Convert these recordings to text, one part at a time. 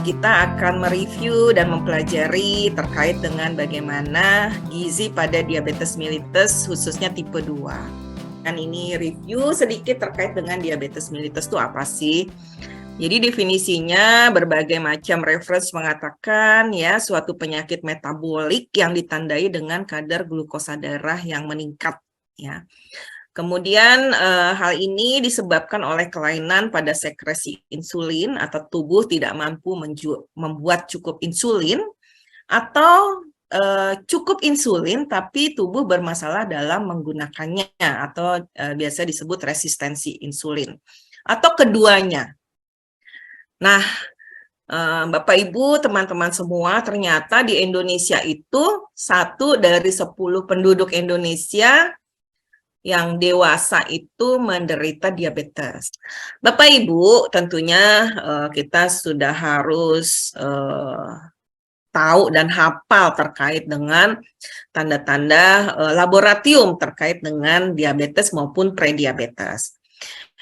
kita akan mereview dan mempelajari terkait dengan bagaimana gizi pada diabetes mellitus khususnya tipe 2. Kan ini review sedikit terkait dengan diabetes mellitus itu apa sih? Jadi definisinya berbagai macam reference mengatakan ya suatu penyakit metabolik yang ditandai dengan kadar glukosa darah yang meningkat ya. Kemudian hal ini disebabkan oleh kelainan pada sekresi insulin atau tubuh tidak mampu membuat cukup insulin atau cukup insulin tapi tubuh bermasalah dalam menggunakannya atau biasa disebut resistensi insulin atau keduanya. Nah, Bapak Ibu, teman-teman semua, ternyata di Indonesia itu 1 dari 10 penduduk Indonesia yang dewasa itu menderita diabetes. Bapak Ibu, tentunya kita sudah harus tahu dan hafal terkait dengan tanda-tanda laboratorium terkait dengan diabetes maupun prediabetes.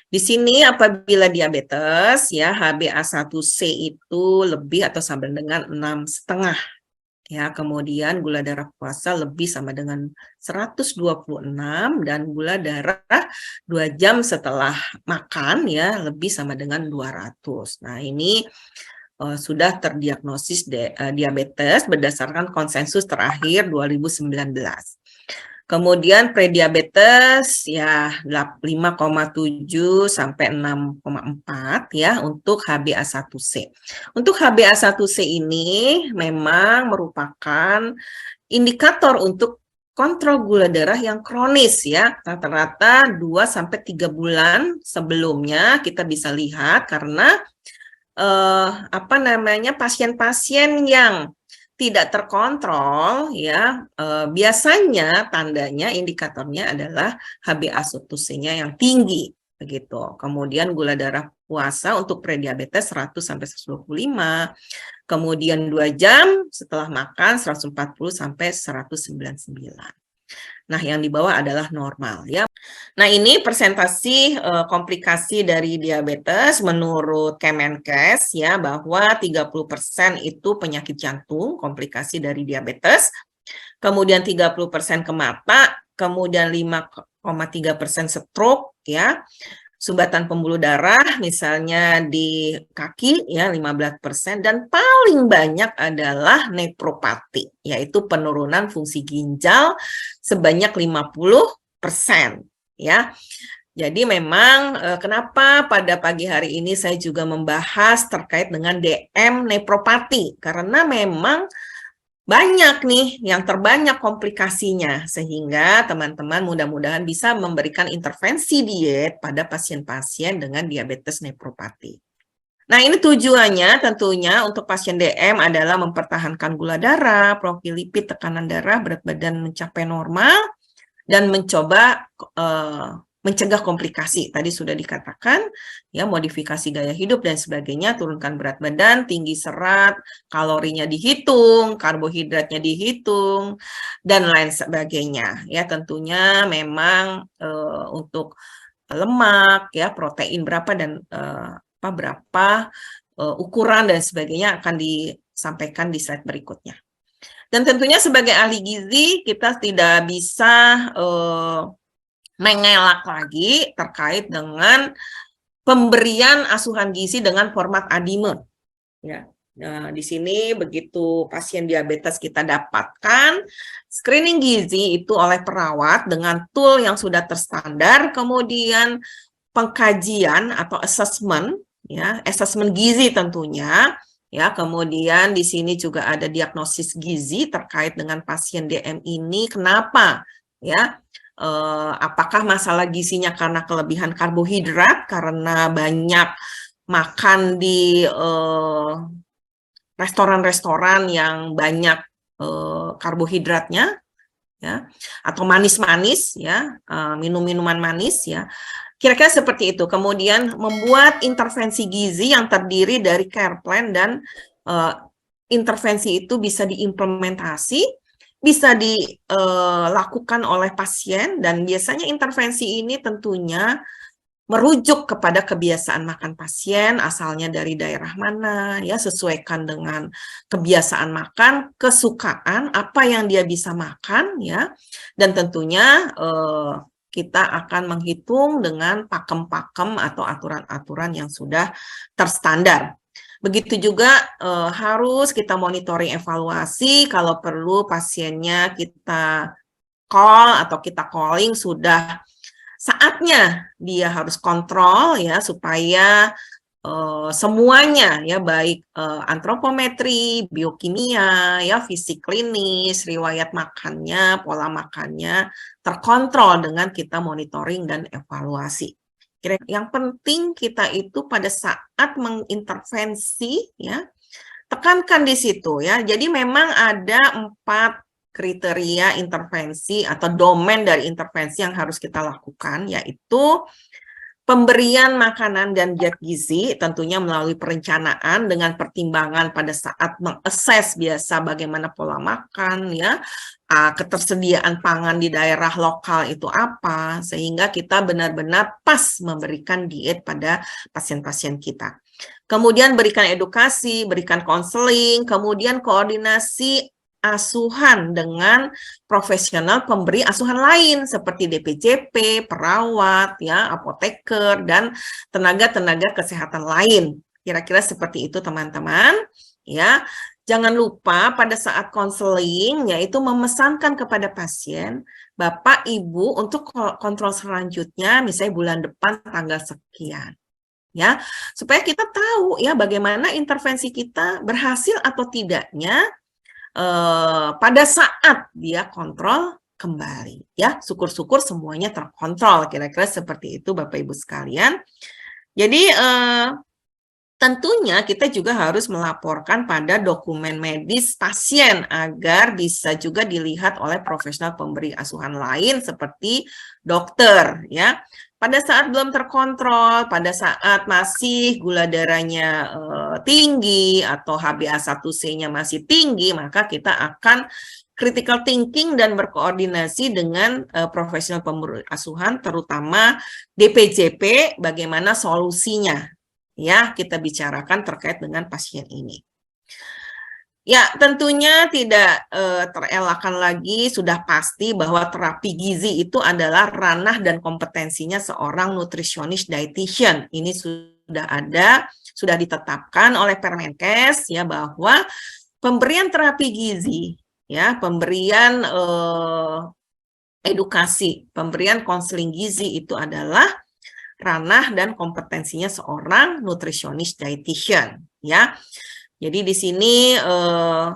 Di sini apabila diabetes ya HbA1c itu lebih atau sama dengan 6,5 ya, kemudian gula darah puasa lebih sama dengan 126 dan gula darah 2 jam setelah makan ya lebih sama dengan 200. Nah, ini sudah terdiagnosis diabetes berdasarkan konsensus terakhir 2019. Kemudian prediabetes ya 5,7 sampai 6,4 ya untuk HbA1c. Untuk HbA1c ini memang merupakan indikator untuk kontrol gula darah yang kronis ya. Rata-rata 2 sampai 3 bulan sebelumnya kita bisa lihat karena pasien-pasien yang tidak terkontrol ya biasanya tandanya indikatornya adalah HbA1c-nya yang tinggi begitu. Kemudian gula darah puasa untuk prediabetes 100 sampai 125, kemudian 2 jam setelah makan 140 sampai 199. Nah, yang di bawah adalah normal ya. Nah, ini presentasi komplikasi dari diabetes menurut Kemenkes ya bahwa 30% itu penyakit jantung, komplikasi dari diabetes. Kemudian 30% ke mata, kemudian 5,3% stroke ya. Sumbatan pembuluh darah misalnya di kaki ya 15% dan paling banyak adalah nefropati yaitu penurunan fungsi ginjal sebanyak 50% ya. Jadi memang kenapa pada pagi hari ini saya juga membahas terkait dengan DM nefropati karena memang banyak nih yang terbanyak komplikasinya sehingga teman-teman mudah-mudahan bisa memberikan intervensi diet pada pasien-pasien dengan diabetes nefropati. Nah, ini tujuannya tentunya untuk pasien DM adalah mempertahankan gula darah, profil lipid, tekanan darah, berat badan mencapai normal dan mencoba mencegah komplikasi. Tadi sudah dikatakan, ya modifikasi gaya hidup dan sebagainya, turunkan berat badan, tinggi serat, kalorinya dihitung, karbohidratnya dihitung, dan lain sebagainya. Ya tentunya memang untuk lemak, ya protein berapa dan berapa ukuran dan sebagainya akan disampaikan di slide berikutnya. Dan tentunya sebagai ahli gizi kita tidak bisa mengelak lagi terkait dengan pemberian asuhan gizi dengan format ADIME. Ya, nah, di sini begitu pasien diabetes kita dapatkan screening gizi itu oleh perawat dengan tool yang sudah terstandar, kemudian pengkajian atau assessment, ya, assessment gizi tentunya. Ya, kemudian di sini juga ada diagnosis gizi terkait dengan pasien DM ini. Kenapa? Ya, apakah masalah gizinya karena kelebihan karbohidrat, karena banyak makan di restoran-restoran yang banyak karbohidratnya, ya, atau manis-manis, ya, minum-minuman manis, ya. Kira-kira seperti itu. Kemudian membuat intervensi gizi yang terdiri dari care plan dan intervensi itu bisa diimplementasi, bisa dilakukan oleh pasien dan biasanya intervensi ini tentunya merujuk kepada kebiasaan makan pasien, asalnya dari daerah mana, ya, sesuaikan dengan kebiasaan makan, kesukaan, apa yang dia bisa makan, ya, dan tentunya kita akan menghitung dengan pakem-pakem atau aturan-aturan yang sudah terstandar. Begitu juga harus kita monitoring evaluasi, kalau perlu pasiennya kita call atau kita calling sudah saatnya dia harus kontrol ya supaya semuanya ya baik antropometri, biokimia, ya fisik klinis, riwayat makannya, pola makannya terkontrol dengan kita monitoring dan evaluasi. Yang penting kita itu pada saat mengintervensi ya tekankan di situ ya. Jadi memang ada 4 kriteria intervensi atau domain dari intervensi yang harus kita lakukan, yaitu pemberian makanan dan zat gizi tentunya melalui perencanaan dengan pertimbangan pada saat mengakses biasa bagaimana pola makan ya, ketersediaan pangan di daerah lokal itu apa, sehingga kita benar-benar pas memberikan diet pada pasien-pasien kita. Kemudian berikan edukasi, berikan konseling, kemudian koordinasi asuhan dengan profesional pemberi asuhan lain seperti DPJP, perawat, ya, apoteker, dan tenaga-tenaga kesehatan lain. Kira-kira seperti itu teman-teman. Ya, jangan lupa pada saat konseling yaitu memesankan kepada pasien, Bapak Ibu untuk kontrol selanjutnya misalnya bulan depan tanggal sekian. Ya, supaya kita tahu ya bagaimana intervensi kita berhasil atau tidaknya pada saat dia kontrol kembali ya, syukur-syukur semuanya terkontrol, kira-kira seperti itu Bapak Ibu sekalian. Jadi tentunya kita juga harus melaporkan pada dokumen medis pasien agar bisa juga dilihat oleh profesional pemberi asuhan lain seperti dokter ya. Pada saat belum terkontrol, pada saat masih gula darahnya tinggi atau HbA1c-nya masih tinggi, maka kita akan critical thinking dan berkoordinasi dengan profesional pemberi asuhan, terutama DPJP, bagaimana solusinya. Ya, kita bicarakan terkait dengan pasien ini. Ya, tentunya tidak terelakkan lagi, sudah pasti bahwa terapi gizi itu adalah ranah dan kompetensinya seorang nutritionist dietitian. Ini sudah ada, sudah ditetapkan oleh Permenkes ya bahwa pemberian terapi gizi, ya, pemberian edukasi, pemberian konseling gizi itu adalah ranah dan kompetensinya seorang nutritionist dietitian, ya. Jadi di sini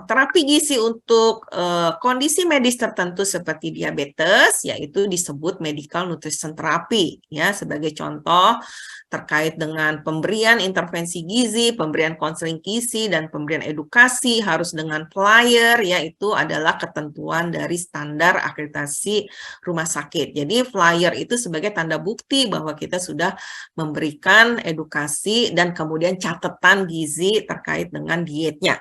terapi gizi untuk kondisi medis tertentu seperti diabetes, yaitu disebut medical nutrition therapy, ya, sebagai contoh terkait dengan pemberian intervensi gizi, pemberian konseling gizi, dan pemberian edukasi harus dengan flyer, yaitu adalah ketentuan dari standar akreditasi rumah sakit. Jadi flyer itu sebagai tanda bukti bahwa kita sudah memberikan edukasi dan kemudian catatan gizi terkait dengan dietnya.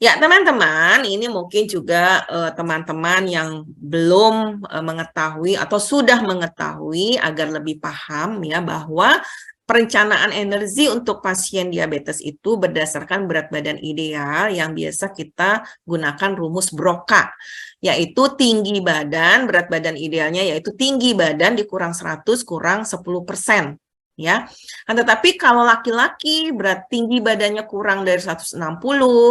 Ya, teman-teman, ini mungkin juga teman-teman yang belum mengetahui atau sudah mengetahui agar lebih paham ya bahwa perencanaan energi untuk pasien diabetes itu berdasarkan berat badan ideal yang biasa kita gunakan rumus Broca, yaitu tinggi badan, berat badan idealnya yaitu tinggi badan dikurang 100 kurang 10%. Ya, tetapi kalau laki-laki berat tinggi badannya kurang dari 160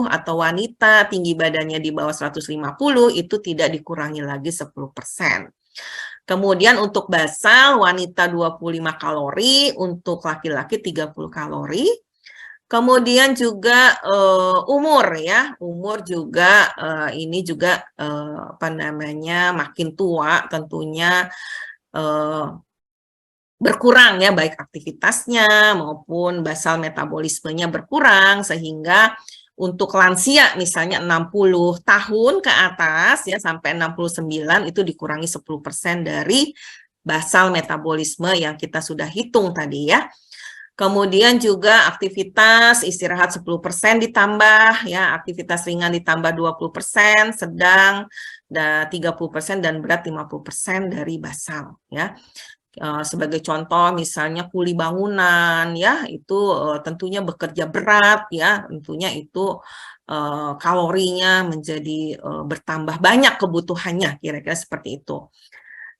atau wanita tinggi badannya di bawah 150 itu tidak dikurangi lagi 10%. Kemudian untuk basal wanita 25 kalori, untuk laki-laki 30 kalori. Kemudian juga umur ya, umur juga ini juga apa namanya makin tua tentunya berkurang ya, baik aktivitasnya maupun basal metabolismenya berkurang, sehingga untuk lansia misalnya 60 tahun ke atas ya sampai 69 itu dikurangi 10% dari basal metabolisme yang kita sudah hitung tadi ya. Kemudian juga aktivitas istirahat 10% ditambah ya, aktivitas ringan ditambah 20%, sedang 30% dan berat 50% dari basal ya. Sebagai contoh misalnya kuli bangunan ya, itu tentunya bekerja berat ya, tentunya itu kalorinya menjadi bertambah banyak kebutuhannya, kira-kira seperti itu.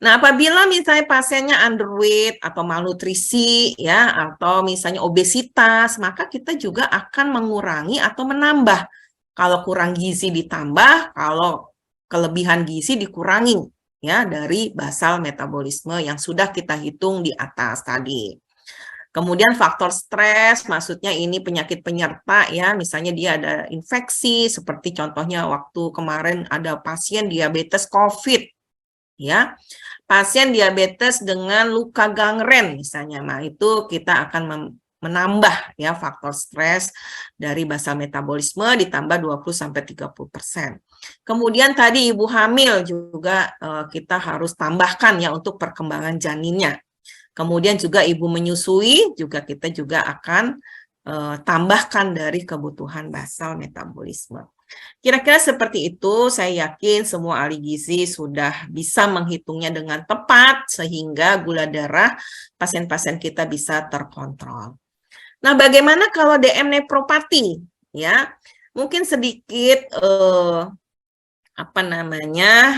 Nah, apabila misalnya pasiennya underweight atau malnutrisi ya, atau misalnya obesitas, maka kita juga akan mengurangi atau menambah. Kalau kurang gizi ditambah, kalau kelebihan gizi dikurangi ya dari basal metabolisme yang sudah kita hitung di atas tadi. Kemudian faktor stres, maksudnya ini penyakit penyerta ya, misalnya dia ada infeksi, seperti contohnya waktu kemarin ada pasien diabetes COVID ya. Pasien diabetes dengan luka gangren misalnya. Nah, itu kita akan menambah ya faktor stres dari basal metabolisme ditambah 20-30%. Kemudian tadi ibu hamil juga kita harus tambahkan ya untuk perkembangan janinnya. Kemudian juga ibu menyusui juga kita juga akan tambahkan dari kebutuhan basal metabolisme. Kira-kira seperti itu, saya yakin semua ahli gizi sudah bisa menghitungnya dengan tepat sehingga gula darah pasien-pasien kita bisa terkontrol. Nah, bagaimana kalau DM nefropati? Ya, mungkin sedikit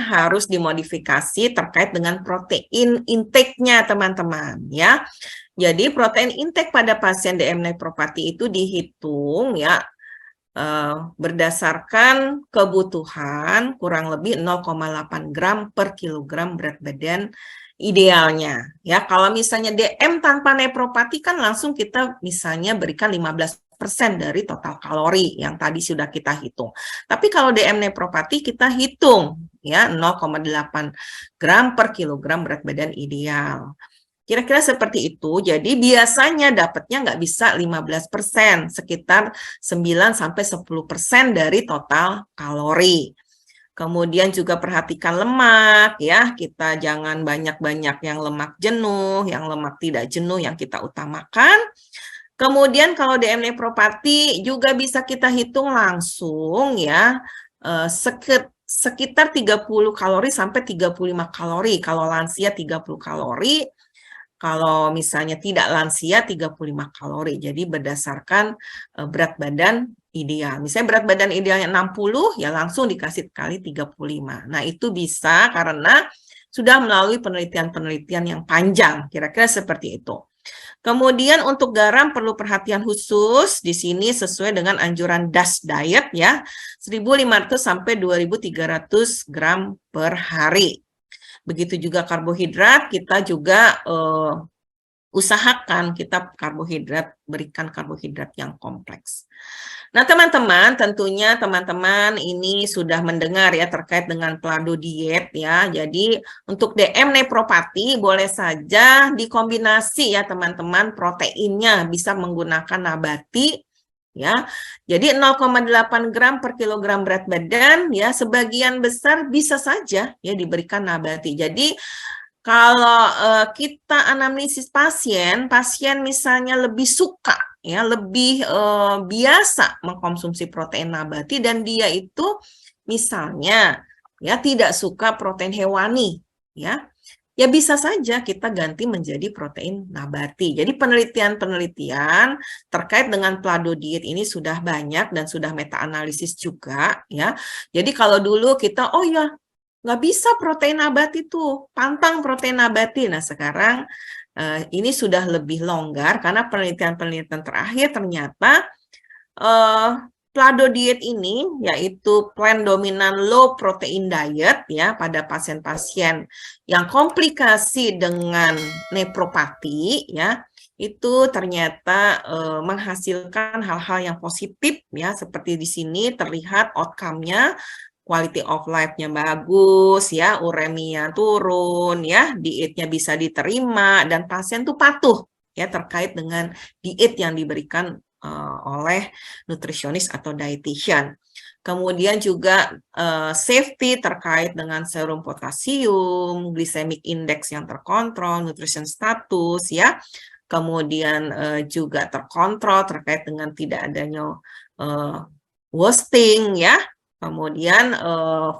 harus dimodifikasi terkait dengan protein intake-nya teman-teman ya. Jadi protein intake pada pasien DM nefropati itu dihitung ya berdasarkan kebutuhan kurang lebih 0,8 gram per kilogram berat badan idealnya. Ya, kalau misalnya DM tanpa nefropati kan langsung kita misalnya berikan 15% dari total kalori yang tadi sudah kita hitung. Tapi kalau DM nefropati kita hitung ya 0,8 gram per kilogram berat badan ideal. Kira-kira seperti itu, jadi biasanya dapatnya nggak bisa 15%, sekitar 9-10% dari total kalori. Kemudian juga perhatikan lemak, ya, kita jangan banyak-banyak yang lemak jenuh, yang lemak tidak jenuh yang kita utamakan. Kemudian kalau DM nefropati juga bisa kita hitung langsung, ya, sekitar 30 kalori sampai 35 kalori, kalau lansia 30 kalori, kalau misalnya tidak lansia 35 kalori. Jadi berdasarkan berat badan ideal. Misalnya berat badan idealnya 60, ya langsung dikasih kali 35. Nah, itu bisa karena sudah melalui penelitian-penelitian yang panjang. Kira-kira seperti itu. Kemudian untuk garam perlu perhatian khusus. Di sini sesuai dengan anjuran DASH diet ya. 1.500 sampai 2.300 gram per hari. Begitu juga karbohidrat, kita juga usahakan kita berikan karbohidrat yang kompleks. Nah, teman-teman, tentunya teman-teman ini sudah mendengar ya terkait dengan plado diet ya. Jadi untuk DM nefropati boleh saja dikombinasi ya teman-teman, proteinnya bisa menggunakan nabati ya. Jadi 0,8 gram per kilogram berat badan ya, sebagian besar bisa saja ya diberikan nabati. Jadi kalau kita anamnesis pasien misalnya lebih suka ya, lebih biasa mengkonsumsi protein nabati dan dia itu misalnya ya tidak suka protein hewani ya. Ya bisa saja kita ganti menjadi protein nabati. Jadi penelitian-penelitian terkait dengan plado diet ini sudah banyak dan sudah meta-analisis juga ya. Jadi kalau dulu kita, oh ya nggak bisa protein nabati tuh, pantang protein nabati. Nah sekarang ini sudah lebih longgar karena penelitian-penelitian terakhir ternyata plado diet ini yaitu plan dominan low protein diet ya pada pasien-pasien yang komplikasi dengan nefropati ya, itu ternyata menghasilkan hal-hal yang positif ya, seperti di sini terlihat outcome-nya, quality of life-nya bagus ya, uremia turun ya, dietnya bisa diterima dan pasien tuh patuh ya terkait dengan diet yang diberikan oleh nutrisionis atau dietitian. Kemudian juga safety terkait dengan serum potasium, glycemic index yang terkontrol, nutrition status ya. Kemudian juga terkontrol terkait dengan tidak adanya wasting ya. Kemudian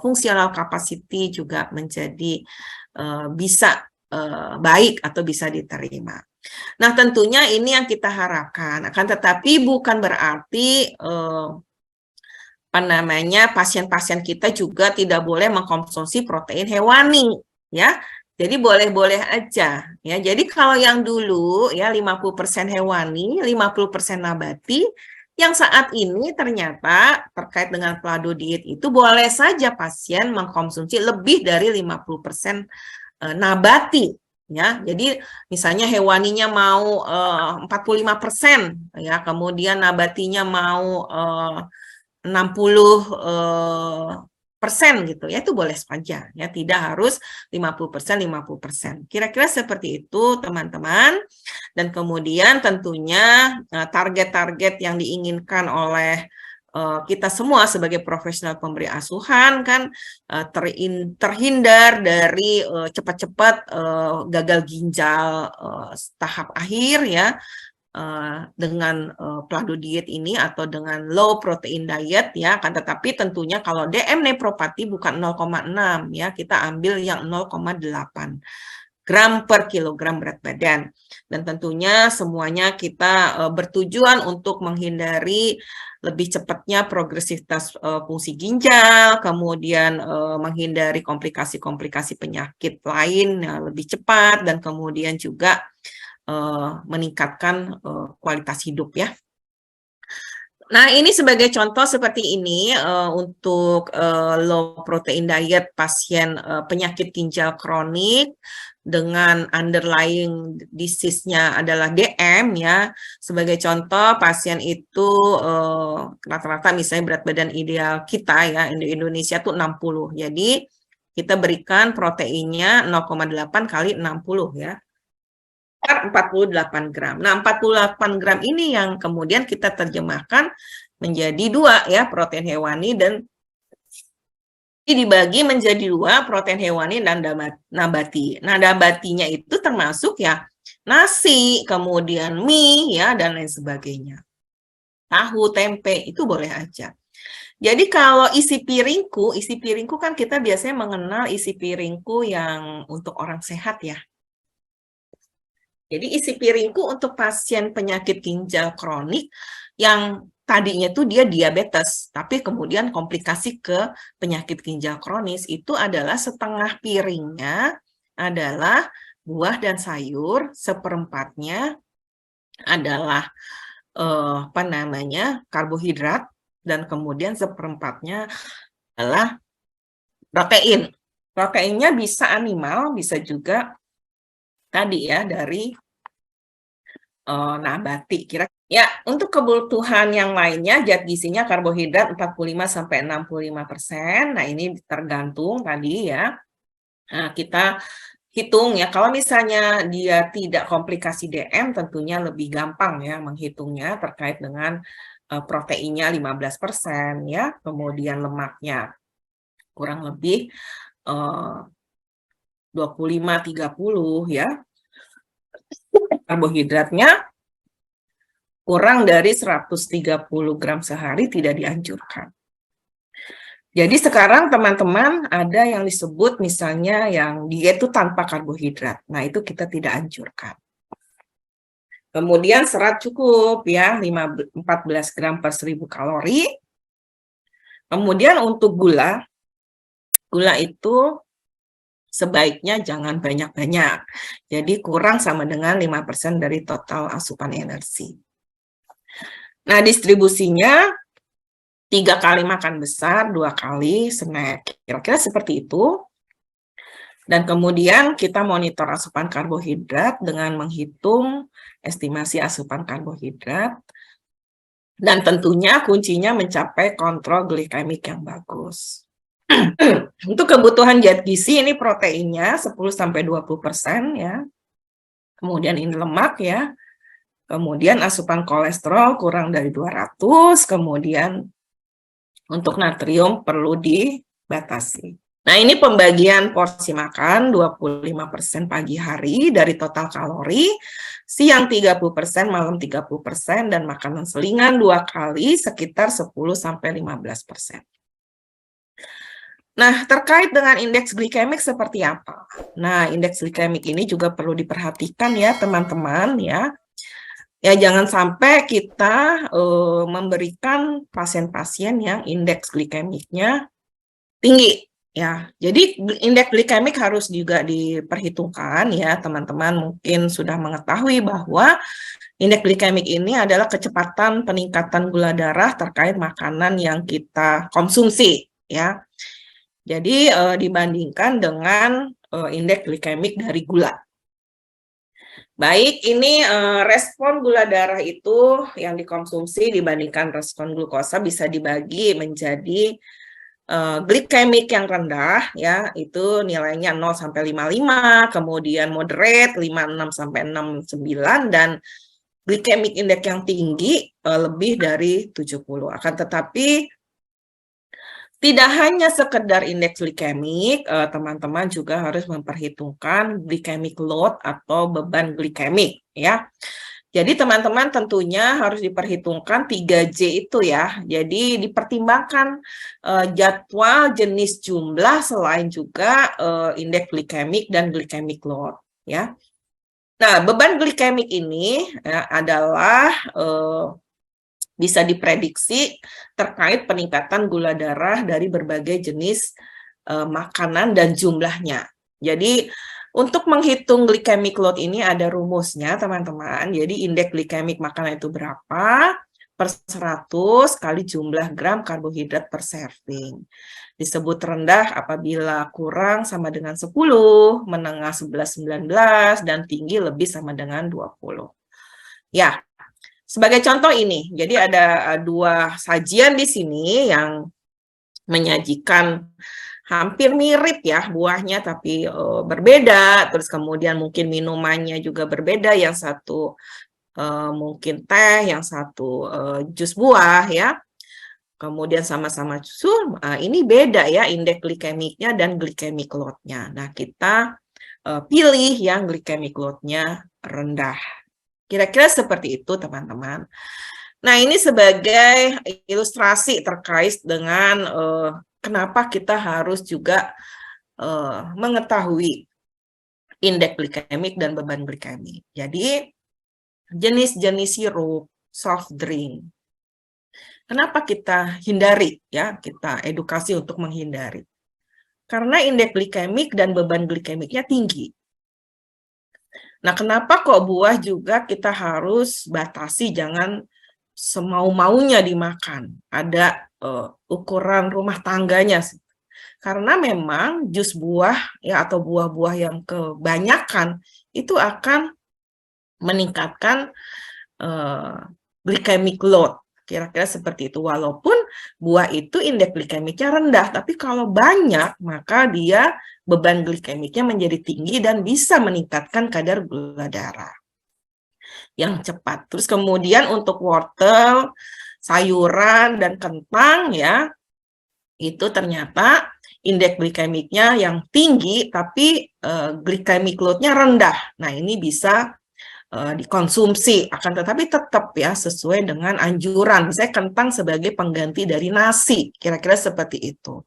fungsional capacity juga menjadi bisa baik atau bisa diterima. Nah, tentunya ini yang kita harapkan. Akan tetapi bukan berarti pasien-pasien kita juga tidak boleh mengkonsumsi protein hewani, ya. Jadi boleh-boleh aja, ya. Jadi kalau yang dulu ya 50% hewani, 50% nabati, yang saat ini ternyata terkait dengan Plado Diet itu boleh saja pasien mengkonsumsi lebih dari 50% nabati, ya. Jadi misalnya hewaninya mau 45%, ya, kemudian nabatinya mau 60% gitu ya, itu boleh saja ya, tidak harus 50%. Kira-kira seperti itu teman-teman. Dan kemudian tentunya target-target yang diinginkan oleh kita semua sebagai profesional pemberi asuhan kan terhindar dari cepat-cepat gagal ginjal tahap akhir ya, dengan Plado Diet ini atau dengan low protein diet ya, kan, tetapi tentunya kalau DM nefropati bukan 0,6 ya, kita ambil yang 0,8 gram per kilogram berat badan. Dan tentunya semuanya kita bertujuan untuk menghindari lebih cepatnya progresivitas fungsi ginjal, kemudian menghindari komplikasi-komplikasi penyakit lain lebih cepat, dan kemudian juga meningkatkan kualitas hidup ya. Nah, ini sebagai contoh seperti ini untuk low protein diet pasien penyakit ginjal kronik dengan underlying disease-nya adalah DM ya. Sebagai contoh, pasien itu rata-rata misalnya berat badan ideal kita ya di Indonesia tuh 60. Jadi kita berikan proteinnya 0,8 kali 60 ya. 48 gram. Nah, 48 gram ini yang kemudian kita terjemahkan menjadi 2 ya, protein hewani, dan dibagi menjadi 2, protein hewani dan nabati. Nah, nabatinya itu termasuk ya nasi, kemudian mie ya, dan lain sebagainya. Tahu, tempe, itu boleh aja. Jadi kalau isi piringku kan kita biasanya mengenal isi piringku yang untuk orang sehat ya. Jadi isi piringku untuk pasien penyakit ginjal kronik yang tadinya tuh dia diabetes, tapi kemudian komplikasi ke penyakit ginjal kronis, itu adalah setengah piringnya adalah buah dan sayur, seperempatnya adalah karbohidrat, dan kemudian seperempatnya adalah protein. Proteinnya bisa animal, bisa juga tadi ya dari nabati. Ya, untuk kebutuhan yang lainnya, zat gizinya karbohidrat 45-65%. Nah, ini tergantung tadi ya. Nah, kita hitung ya, kalau misalnya dia tidak komplikasi DM, tentunya lebih gampang ya menghitungnya terkait dengan proteinnya 15% ya, kemudian lemaknya kurang lebih 25-30 ya. Karbohidratnya kurang dari 130 gram sehari tidak dianjurkan. Jadi sekarang teman-teman ada yang disebut misalnya yang diet itu tanpa karbohidrat. Nah, itu kita tidak anjurkan. Kemudian serat cukup ya, 14 gram per 1000 kalori. Kemudian untuk gula itu sebaiknya jangan banyak-banyak. Jadi kurang sama dengan 5% dari total asupan energi. Nah, distribusinya 3 kali makan besar, 2 kali snack. Kira-kira seperti itu. Dan kemudian kita monitor asupan karbohidrat dengan menghitung estimasi asupan karbohidrat. Dan tentunya kuncinya mencapai kontrol glikemik yang bagus. Untuk kebutuhan zat gizi ini proteinnya 10-20% ya. Kemudian ini lemak ya. Kemudian asupan kolesterol kurang dari 200, kemudian untuk natrium perlu dibatasi. Nah, ini pembagian porsi makan 25% pagi hari dari total kalori, siang 30%, malam 30%, dan makanan selingan 2 kali sekitar 10-15%. Nah, terkait dengan indeks glikemik seperti apa? Nah, indeks glikemik ini juga perlu diperhatikan ya, teman-teman ya. Ya, jangan sampai kita memberikan pasien-pasien yang indeks glikemiknya tinggi ya. Jadi indeks glikemik harus juga diperhitungkan ya, teman-teman mungkin sudah mengetahui bahwa indeks glikemik ini adalah kecepatan peningkatan gula darah terkait makanan yang kita konsumsi ya. Jadi dibandingkan dengan indeks glikemik dari gula. Baik, ini respon gula darah itu yang dikonsumsi dibandingkan respon glukosa bisa dibagi menjadi glikemik yang rendah ya, itu nilainya 0 sampai 55, kemudian moderate 56 sampai 69 dan glikemik indeks yang tinggi lebih dari 70. Akan tetapi tidak hanya sekedar indeks glikemik, teman-teman juga harus memperhitungkan glycemic load atau beban glikemik ya. Jadi teman-teman tentunya harus diperhitungkan 3J itu ya. Jadi dipertimbangkan jadwal, jenis, jumlah selain juga indeks glikemik dan glycemic load ya. Nah, beban glikemik ini ya, adalah bisa diprediksi terkait peningkatan gula darah dari berbagai jenis makanan dan jumlahnya. Jadi untuk menghitung glycemic load ini ada rumusnya, teman-teman. Jadi indeks glikemik makanan itu berapa per 100 kali jumlah gram karbohidrat per serving. Disebut rendah apabila kurang sama dengan 10, menengah 11-19, dan tinggi lebih sama dengan 20. Ya, sebagai contoh ini, jadi ada dua sajian di sini yang menyajikan hampir mirip ya buahnya tapi berbeda, terus kemudian mungkin minumannya juga berbeda, yang satu mungkin teh, yang satu jus buah ya, kemudian sama-sama susu, ini beda ya indeks glikemiknya dan glycemic load-nya. Nah, kita pilih yang glycemic load-nya rendah. Kira-kira seperti itu, teman-teman. Nah, ini sebagai ilustrasi terkait dengan kenapa kita harus juga mengetahui indeks glikemik dan beban glikemik. Jadi, jenis-jenis sirup, soft drink. Kenapa kita hindari ya? Kita edukasi untuk menghindari. Karena indeks glikemik dan beban glikemiknya tinggi. Nah, kenapa kok buah juga kita harus batasi, jangan semau-maunya dimakan. Ada ukuran rumah tangganya. Karena memang jus buah ya atau buah-buah yang kebanyakan itu akan meningkatkan glycemic load. Kira-kira seperti itu. Walaupun buah itu indeks glikemiknya rendah, tapi kalau banyak maka dia beban glikemiknya menjadi tinggi dan bisa meningkatkan kadar gula darah yang cepat. Terus kemudian untuk wortel, sayuran, dan kentang ya, itu ternyata indeks glikemiknya yang tinggi tapi glycemic load-nya rendah. Nah, ini bisa dikonsumsi, akan tetapi tetap ya sesuai dengan anjuran. Misalnya kentang sebagai pengganti dari nasi, kira-kira seperti itu.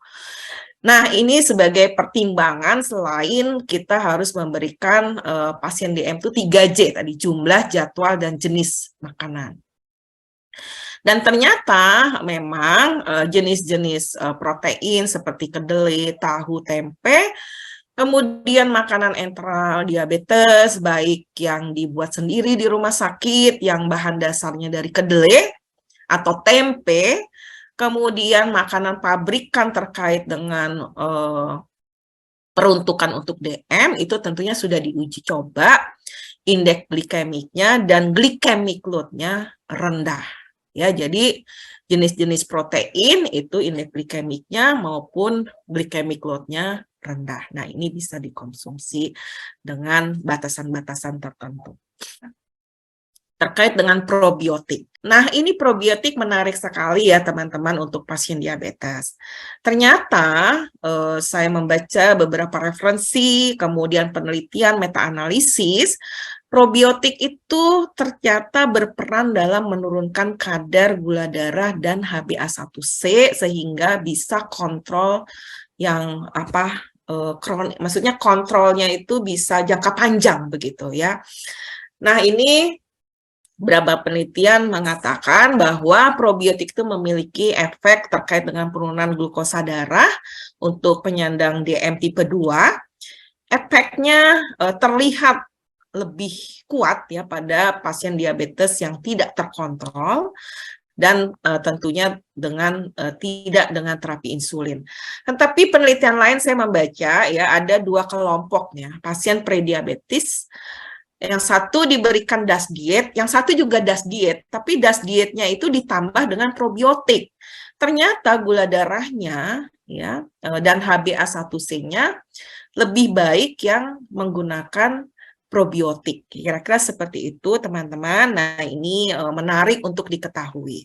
Nah, ini sebagai pertimbangan selain kita harus memberikan pasien DM itu 3J tadi, jumlah, jadwal, dan jenis makanan. Dan ternyata memang jenis-jenis protein seperti kedelai, tahu, tempe, kemudian makanan enteral diabetes, baik yang dibuat sendiri di rumah sakit, yang bahan dasarnya dari kedelai atau tempe, kemudian makanan pabrikan terkait dengan peruntukan untuk DM, itu tentunya sudah diuji coba, indeks glikemiknya dan glycemic load-nya rendah. Ya, jadi jenis-jenis protein itu indeks glikemiknya maupun glycemic load-nya rendah. Nah, ini bisa dikonsumsi dengan batasan-batasan tertentu. Terkait dengan probiotik. Nah, ini probiotik menarik sekali ya teman-teman untuk pasien diabetes. Ternyata saya membaca beberapa referensi, kemudian penelitian meta-analisis, Probiotik itu ternyata berperan dalam menurunkan kadar gula darah dan HbA1c sehingga bisa kontrol yang maksudnya kontrolnya itu bisa jangka panjang begitu ya. Nah, ini beberapa penelitian mengatakan bahwa probiotik itu memiliki efek terkait dengan penurunan glukosa darah untuk penyandang DM tipe 2. Efeknya terlihat lebih kuat ya pada pasien diabetes yang tidak terkontrol dan tentunya tidak dengan terapi insulin. Tetapi penelitian lain saya membaca ya ada 2 kelompoknya pasien prediabetes. Yang satu diberikan DAS diet, yang satu juga DAS diet, tapi DAS dietnya itu ditambah dengan probiotik. Ternyata gula darahnya ya dan HbA1c-nya lebih baik yang menggunakan probiotik. Kira-kira seperti itu, teman-teman. Nah, ini menarik untuk diketahui.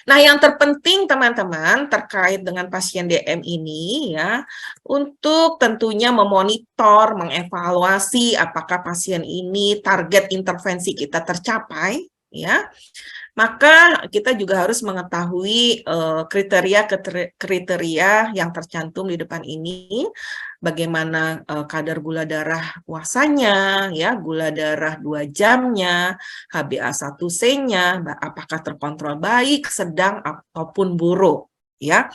Nah, yang terpenting teman-teman terkait dengan pasien DM ini ya, untuk tentunya memonitor, mengevaluasi apakah pasien ini target intervensi kita tercapai ya. Maka kita juga harus mengetahui kriteria yang tercantum di depan ini, bagaimana kadar gula darah puasanya, ya, gula darah 2 jamnya, HbA1c-nya, apakah terkontrol baik, sedang ataupun buruk. Ya,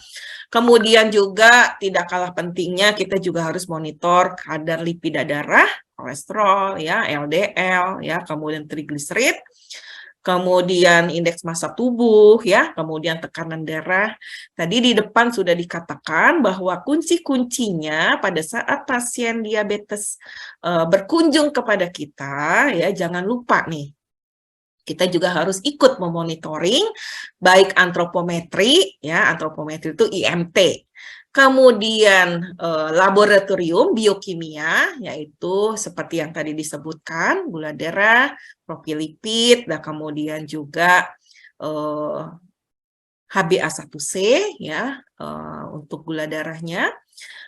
kemudian juga tidak kalah pentingnya kita juga harus monitor kadar lipida darah, kolesterol, ya, LDL, ya, kemudian trigliserid, kemudian indeks massa tubuh, ya, kemudian tekanan darah. Tadi di depan sudah dikatakan bahwa kunci-kuncinya pada saat pasien diabetes berkunjung kepada kita, ya, jangan lupa nih, kita juga harus ikut memonitoring baik antropometri, ya, antropometri itu IMT. Kemudian laboratorium biokimia, yaitu seperti yang tadi disebutkan, gula darah, profil lipid, dan kemudian juga HbA1c, ya, untuk gula darahnya.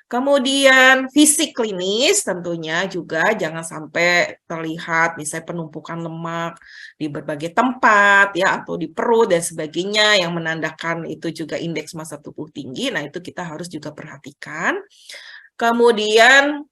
Kemudian fisik klinis tentunya juga jangan sampai terlihat misalnya penumpukan lemak di berbagai tempat ya atau di perut dan sebagainya yang menandakan itu juga indeks massa tubuh tinggi. Nah, itu kita harus juga perhatikan. Kemudian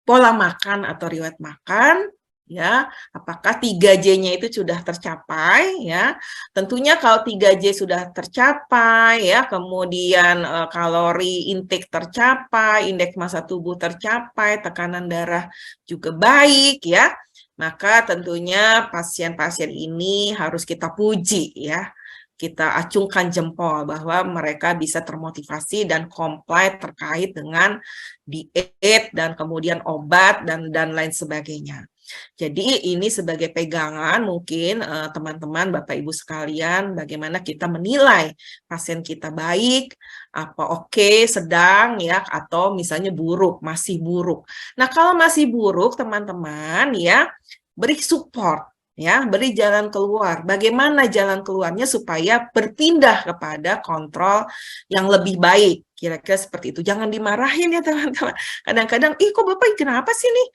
pola makan atau riwayat makan, ya, apakah 3J-nya itu sudah tercapai, ya. Tentunya kalau 3J sudah tercapai, ya, kemudian kalori intake tercapai, indeks massa tubuh tercapai, tekanan darah juga baik, ya, maka tentunya pasien-pasien ini harus kita puji, ya. Kita acungkan jempol bahwa mereka bisa termotivasi dan comply terkait dengan diet dan kemudian obat dan lain sebagainya. Jadi ini sebagai pegangan mungkin teman-teman, Bapak Ibu sekalian, bagaimana kita menilai pasien kita baik, apa oke, sedang ya, atau misalnya buruk, masih buruk. Nah, kalau masih buruk teman-teman ya, beri support. Ya, beri jalan keluar. Bagaimana jalan keluarnya supaya berpindah kepada kontrol yang lebih baik? Kira-kira seperti itu. Jangan dimarahin ya teman-teman. Kadang-kadang, kok Bapak kenapa sih nih?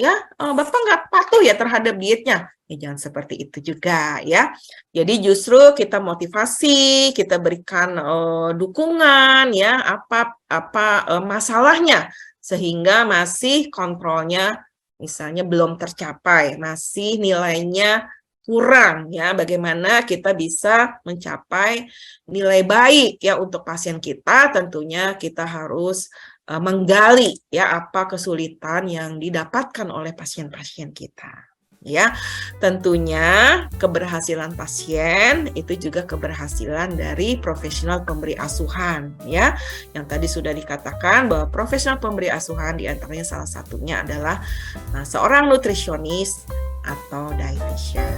Ya, Bapak nggak patuh ya terhadap dietnya. Ya, jangan seperti itu juga ya. Jadi justru kita motivasi, kita berikan dukungan ya, apa masalahnya sehingga masih kontrolnya misalnya belum tercapai, masih nilainya kurang ya, bagaimana kita bisa mencapai nilai baik ya untuk pasien kita. Tentunya kita harus menggali ya apa kesulitan yang didapatkan oleh pasien-pasien kita. Ya, tentunya keberhasilan pasien itu juga keberhasilan dari profesional pemberi asuhan ya. Yang tadi sudah dikatakan bahwa profesional pemberi asuhan diantaranya salah satunya adalah seorang nutrisionis atau dietitian.